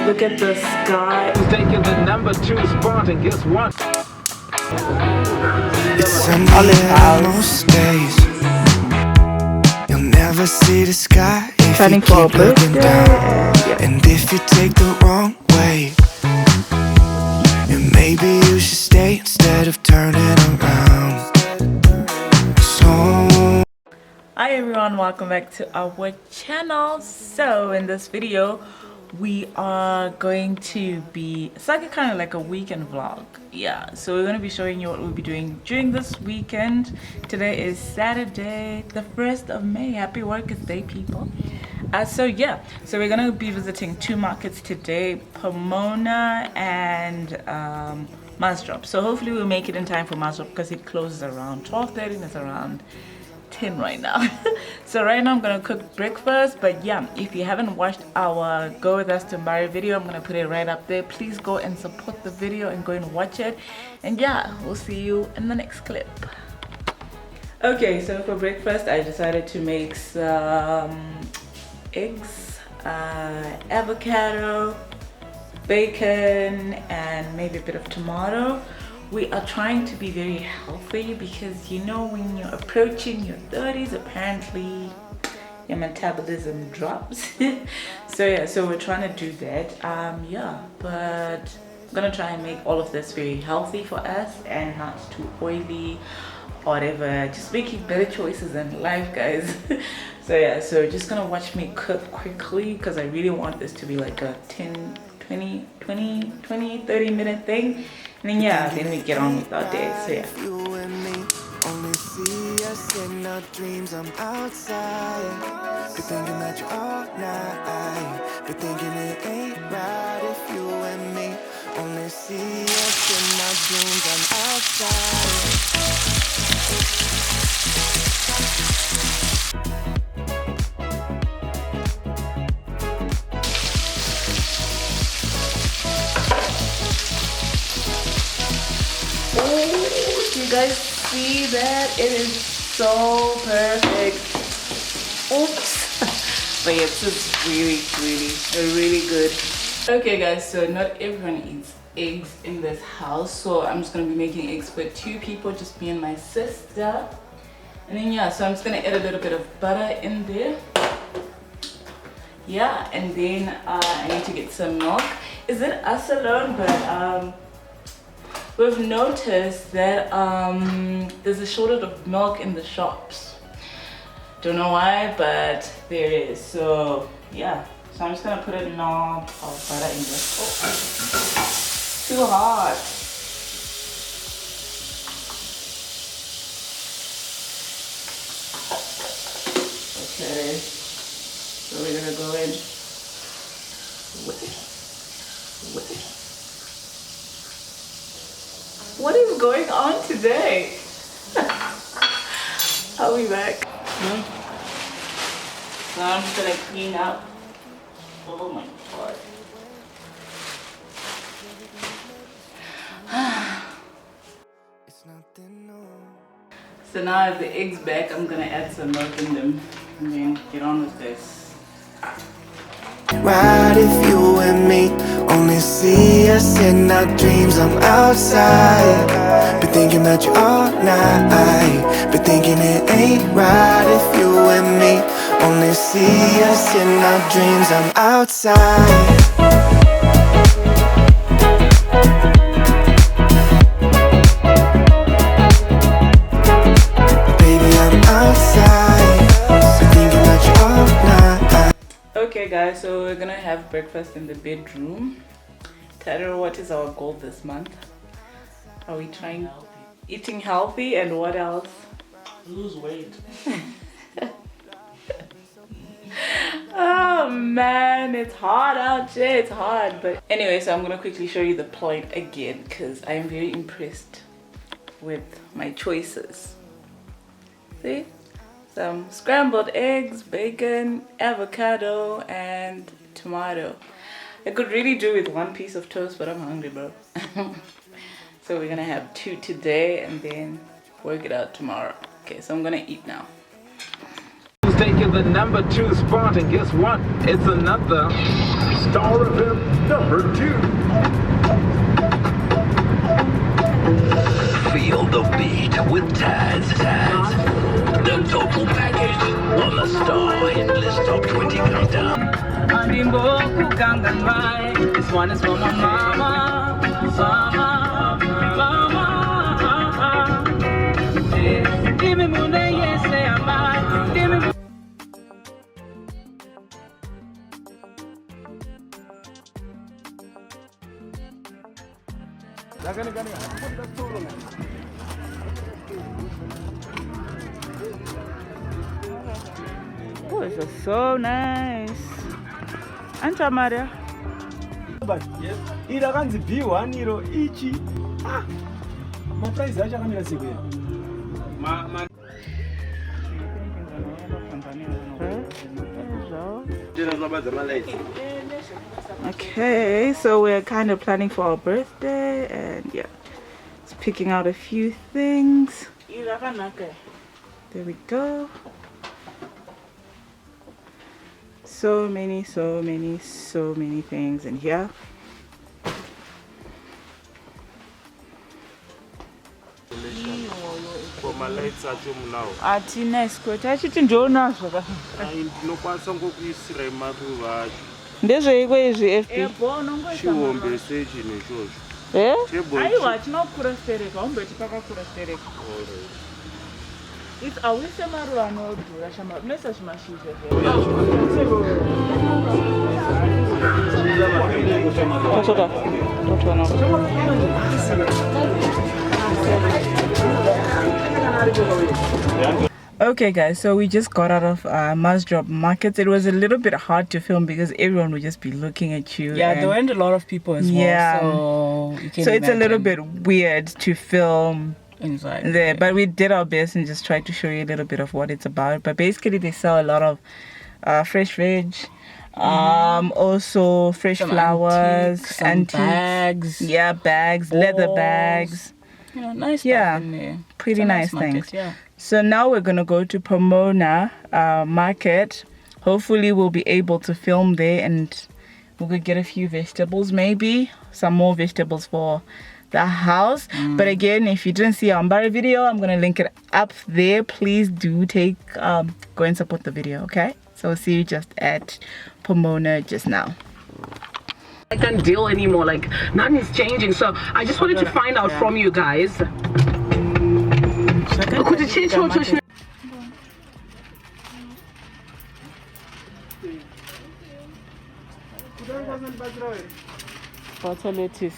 Look at the sky. Taking the number 2 spot, and guess what? It's sunny most days. You'll never see the sky if you keep looking down. And if you take the wrong way, and maybe you should stay instead of turning around. So hi everyone, welcome back to our channel. So in this video we are going to be, it's like kind of like a weekend vlog. Yeah, so we're going to be showing you what we'll be doing during this weekend. Today is Saturday, the 1st of May. Happy Workers' Day, people. So we're going to be visiting two markets today, Pomona and Masdrop. So hopefully we'll make it in time for Masdrop because it closes around 12:30 and it's around 10 right now. So right now I'm gonna cook breakfast, but yeah, if you haven't watched our Go With Us to Mbari video, I'm gonna put it right up there. Please go and support the video and go and watch it, and yeah, we'll see you in the next clip. Okay, so for breakfast I decided to make some eggs, avocado, bacon, and maybe a bit of tomato. We are trying to be very healthy because you know when you're approaching your 30s, apparently your metabolism drops. so we're trying to do that. But I'm gonna try and make all of this very healthy for us and not too oily or whatever, just making better choices in life, guys. So just gonna watch me cook quickly because I really want this to be like a 20 30 minute thing, and then then we get on with our day. So yeah, you and me only see us in our dreams. I'm outside, be thinking that you're all night, be thinking it ain't right if you and me only see us in our dreams. I'm outside. you guys see that? It is so perfect. Oops. But yeah, this is really good. Okay guys, so not everyone eats eggs in this house, so I'm just gonna be making eggs for two people, just me and my sister. And then so I'm just gonna add a little bit of butter in there. Yeah, and then I need to get some milk. Is it us alone? But we've noticed that there's a shortage of milk in the shops. Don't know why, but there is. So yeah, so I'm just gonna put a knob of butter in there. Oh, too hot. Okay, so we're gonna go in with it. What is going on today? I'll be back. So I'm just gonna clean up. Oh my god. So now I have the eggs back, I'm gonna add some milk in them and then get on with this. Right, if you and me only see us in our dreams. I'm outside, be thinking that you're all night, be thinking it ain't right if you and me only see us in our dreams. I'm outside. Okay guys, so we're gonna have breakfast in the bedroom. Tara, what is our goal this month? Are we trying eating healthy, and what else? Lose weight. Oh man, it's hot out there, it's hot. But anyway, so I'm gonna quickly show you the plate again because I'm very impressed with my choices. See? Some scrambled eggs, bacon, avocado, and tomato. I could really do with one piece of toast, but I'm hungry, bro. So we're gonna have two today and then work it out tomorrow. Okay, so I'm gonna eat now. Taking the number 2 spot, and guess what? It's another star of him. Number 2. Feel the beat with Taz. The total package on the Star Hit List Top 20 Countdown. This one is for my mama. Oh, this is so nice. Anta Maria. Yes. Ira kanzi B1 iro ichi. Ma price acha kamera siku ya. Okay, so we're kind of planning for our birthday and yeah, just picking out a few things. There we go. So many things in here. For my lights at home now. Nice quote. I should enjoy now. No kwasa ngokuisira matu vacho. Ndezveiko izvi FB? Chiombe sechi nezvozvo. Aiwa tinokura stereka, umbeti pakakura stereka. It's awise maruva anodhura shama mesa zvimashizha Okay guys, so we just got out of Masdrop markets. It was a little bit hard to film because everyone would just be looking at you. Yeah, there weren't a lot of people as well. Yeah. So It's a little bit weird to film inside there, but we did our best and just tried to show you a little bit of what it's about. But basically they sell a lot of fresh veg, also fresh some flowers, antiques, bags, bags, leather bags, you know, nice stuff in there. Pretty It's a nice market, things. yeah. So now we're gonna go to Pomona market. Hopefully we'll be able to film there and we could get a few vegetables, maybe some more vegetables for the house. But again, if you didn't see our Ambari video, I'm gonna link it up there. Please do take go and support the video, okay? So we'll see you just at Pomona just now. I can't deal anymore, like nothing's changing, so I just wanted to find out from you guys. Could you change your tuition? Water lettuce.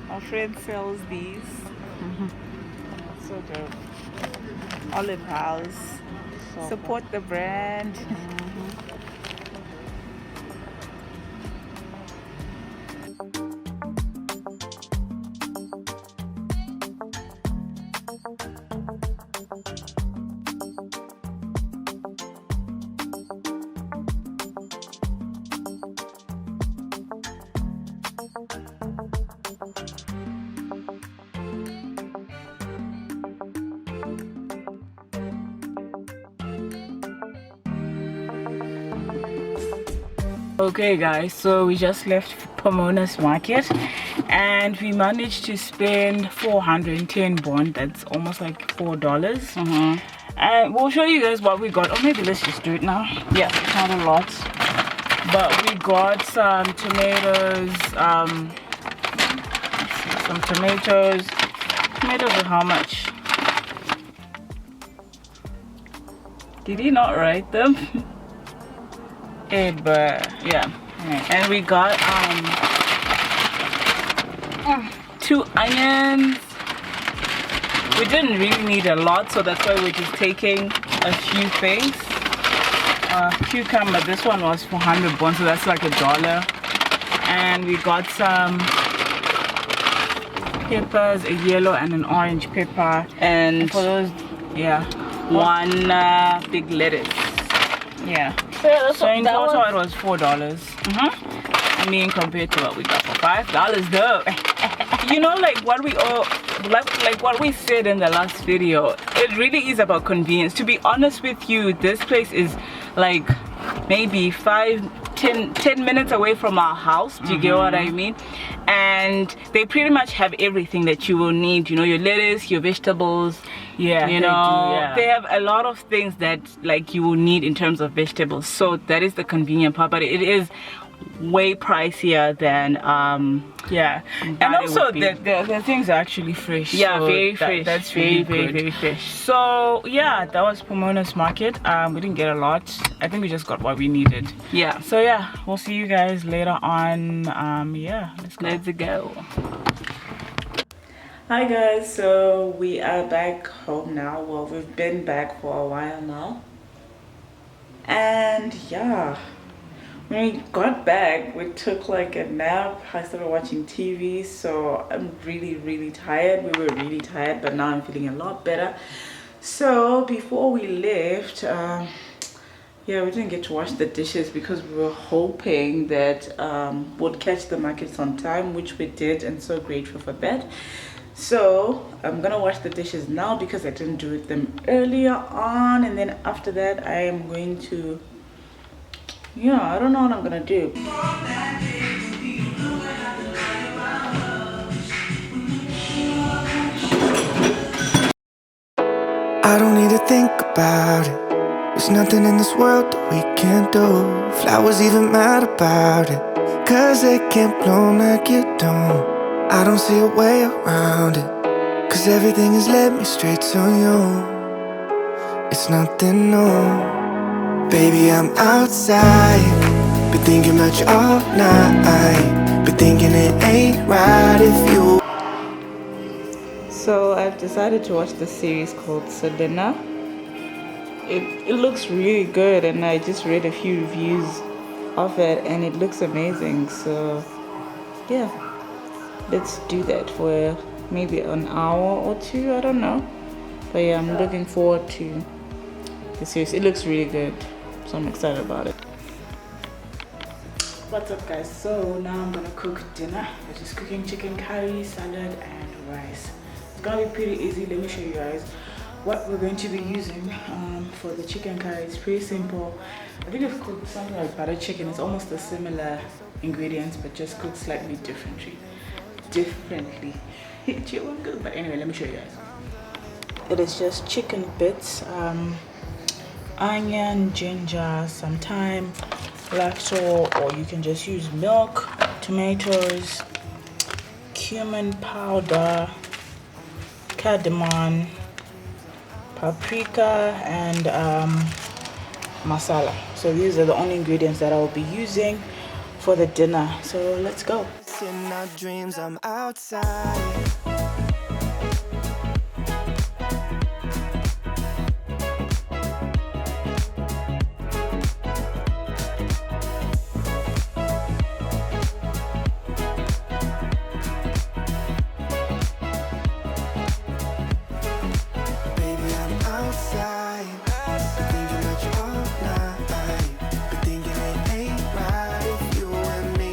Our friend sells these. So dope. Olive House. Support the brand. Okay guys, so we just left Pomona's market and we managed to spend 410 bond. That's almost like $4. And we'll show you guys what we got, or maybe let's just do it now. Yeah, not a lot, but we got some tomatoes, tomatoes are how much? Did he not write them? But yeah, and we got 2 onions. We didn't really need a lot, so that's why we're just taking a few things. Cucumber, this one was 400 bond, so that's like $1. And we got some peppers, a yellow and an orange pepper, and for those, yeah, 1 big lettuce. Yeah. So in total it was $4. I mean, compared to what we got for $5 though. You know, like what we owe like what we said in the last video, it really is about convenience. To be honest with you, this place is like maybe 10 minutes away from our house. Do you get what I mean? And they pretty much have everything that you will need, you know, your lettuce, your vegetables. Yeah, you they know, do, yeah. they have a lot of things that like you will need in terms of vegetables. So that is the convenient part, but it is way pricier than Yeah, and it also would be. the things are actually fresh. Yeah, so very fresh. That's very, really good. very fresh. So yeah, that was Pomona's market. We didn't get a lot. I think we just got what we needed. Yeah. So yeah, we'll see you guys later on. Yeah, let's go. Hi guys, so we are back home now. Well, we've been back for a while now. And yeah, when we got back, we took like a nap. I started watching TV, so I'm really tired. We were really tired, but now I'm feeling a lot better. So before we left, yeah, we didn't get to wash the dishes because we were hoping that we'd catch the markets on time, which we did, and so grateful for that. So I'm gonna wash the dishes now because I didn't do them earlier on, and then after that I am going to, yeah, I don't know what I'm gonna do. I don't need to think about it. There's nothing in this world that we can't do. Flowers even mad about it, 'cause they can't bloom like you don't. I don't see a way around it, 'cause everything has led me straight to you. It's nothing new. Baby, I'm outside, been thinking about you all night. Been thinking it ain't right if you. So I've decided to watch the series called Selena. It looks really good, and I just read a few reviews of it and it looks amazing. So yeah, let's do that for maybe an hour or two, I don't know. But yeah, I'm looking forward to the series. It looks really good, so I'm excited about it. What's up guys? So now I'm gonna cook dinner. I'm just cooking chicken curry, salad and rice. It's gonna be pretty easy. Let me show you guys what we're going to be using for the chicken curry. It's pretty simple. I think I've cooked something like butter chicken. It's almost the similar ingredients, but just cooked slightly differently. But anyway, let me show you guys. It is just chicken bits, onion, ginger, some thyme, lacto, or you can just use milk, tomatoes, cumin powder, cardamom, paprika, and masala. So these are the only ingredients that I will be using for the dinner. So let's go. In our dreams, I'm outside. Baby, I'm outside. Been thinking about you all night. Been thinking it ain't right if you and me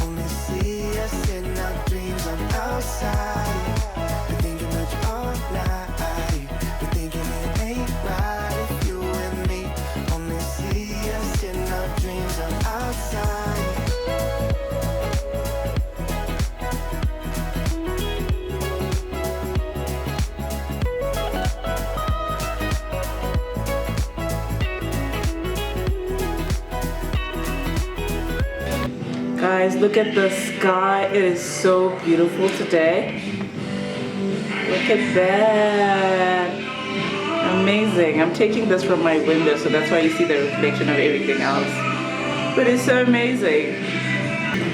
only see us in our dreams. I'm outside. Been thinking about you all night. Been thinking it ain't right if you and me only see us in our dreams. I'm outside. Guys, look at the sky. It is so beautiful today. Look at that. Amazing. I'm taking this from my window, so that's why you see the reflection of everything else. But it's so amazing.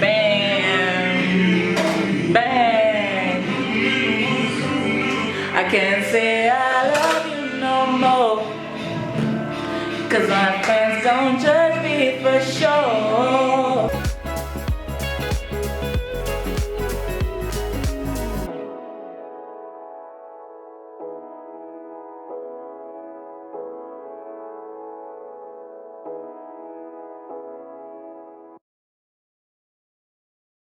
Bam! Bang! I can't say I love you no more, 'cause my friends don't judge me for sure.